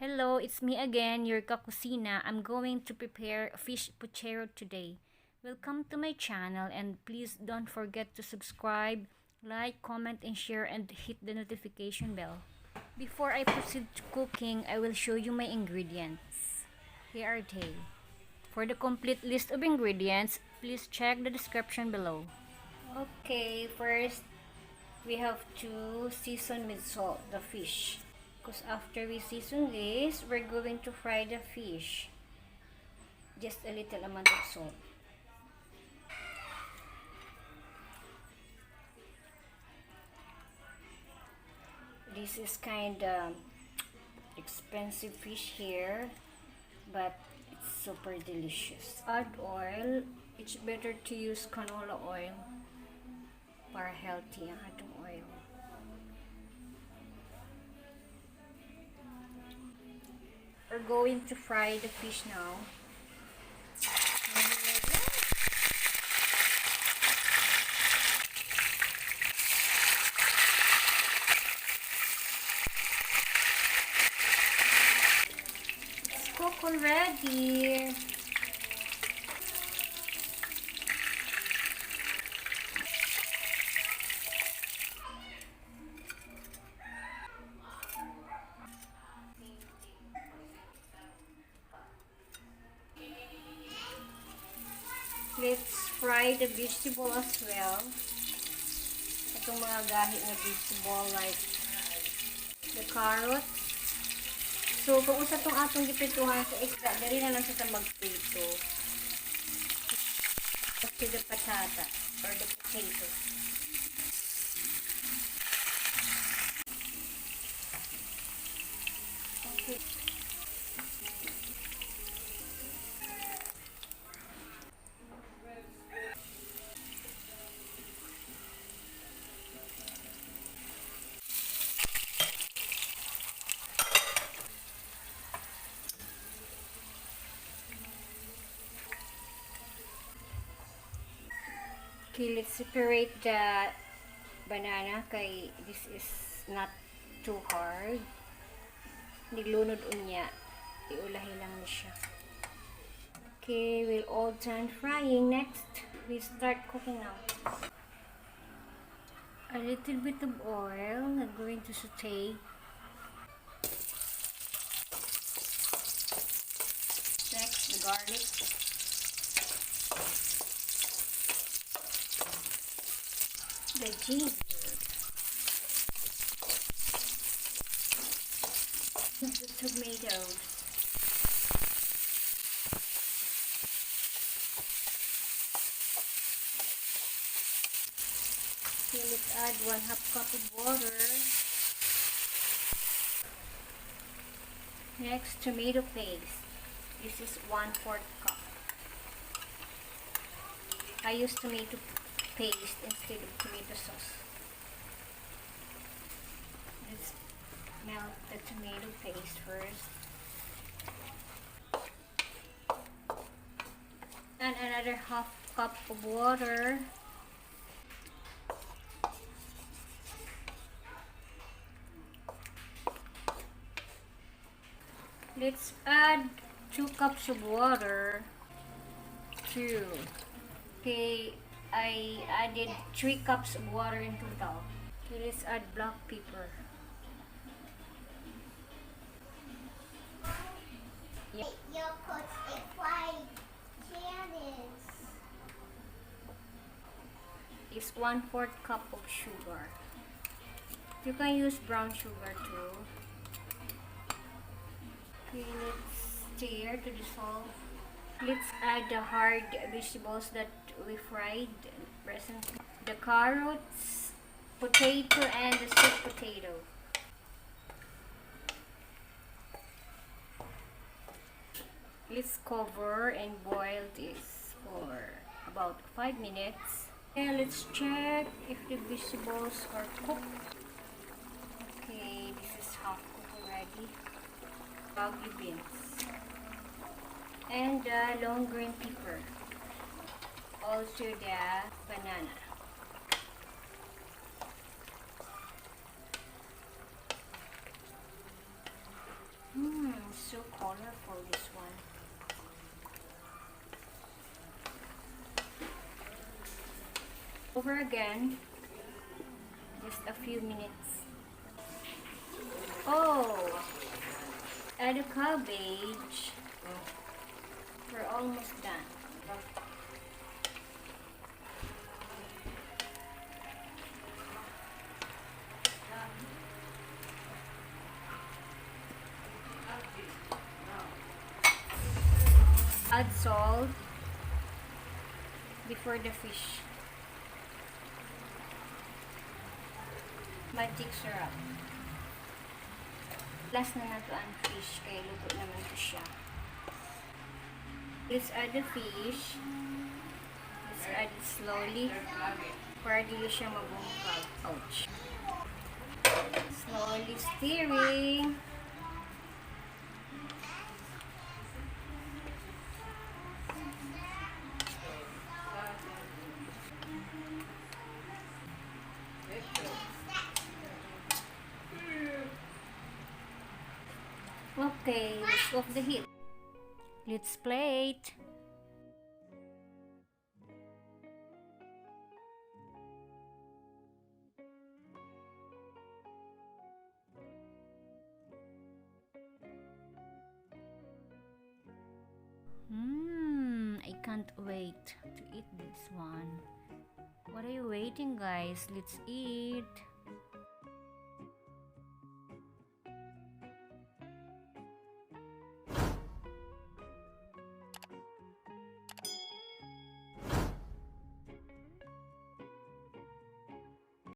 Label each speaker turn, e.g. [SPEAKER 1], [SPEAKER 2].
[SPEAKER 1] Hello, it's me again, your kakusina. I'm going to prepare fish pochero today. Welcome to my channel and please don't forget to subscribe, like, comment, and share and hit the notification bell. Before I proceed to cooking, I will show you my ingredients. Here are they. For the complete list of ingredients, please check the description below. Okay, first we have to season with salt the fish. Because after we season this, we're going to fry the fish. Just a little amount of salt. This is kind of expensive fish here, but it's super delicious. Add oil. It's better to use canola oil para healthy ang atong oil. We're going to fry the fish now. It's cooked already. Let's fry the vegetable as well. Itong mga gahi na vegetable like the carrot. So, kung usa tong atong gipituhan sa isda, dali na lang siya magprito. To the patata or the potato. Okay. Okay, let's separate the banana kay this is not too hard. Niglunod unya. Iulahi lang ni siya. Okay, we're all done frying. Next, we start cooking now. A little bit of oil. I'm going to saute. Next, the garlic. The ginger, the tomatoes, okay, let's add 1/2 cup of water. Next, tomato paste. This is 1/4 cup. I use tomato paste instead of tomato sauce. Let's melt the tomato paste first. And another 1/2 cup of water. Let's add 2 cups of water. 2. Okay. I added 3 cups of water in total. Okay, let's add black pepper.
[SPEAKER 2] Yep. Your coach a fried carrots.
[SPEAKER 1] It's 1/4 cup of sugar. You can use brown sugar too. Okay, let's stir to dissolve. Let's add the hard vegetables that we fried recently. The carrots, potato, and the sweet potato. Let's cover and boil this for about 5 minutes. And let's check if the vegetables are cooked. Okay, this is half cooked already. Baguio beans. And the long green pepper. Also the banana. so colorful, this one. Over again. Just a few minutes. Oh! Add a cabbage. We're almost done. Add salt before the fish. Magic syrup. Last na nato ang fish, kaya luto naman to siya. Let's add the fish. Let's add it slowly para dili siya mabungkag. Ouch. Slowly stirring. Okay, let's off the heat. Let's plate. I can't wait to eat this one. What are you waiting, guys? Let's eat.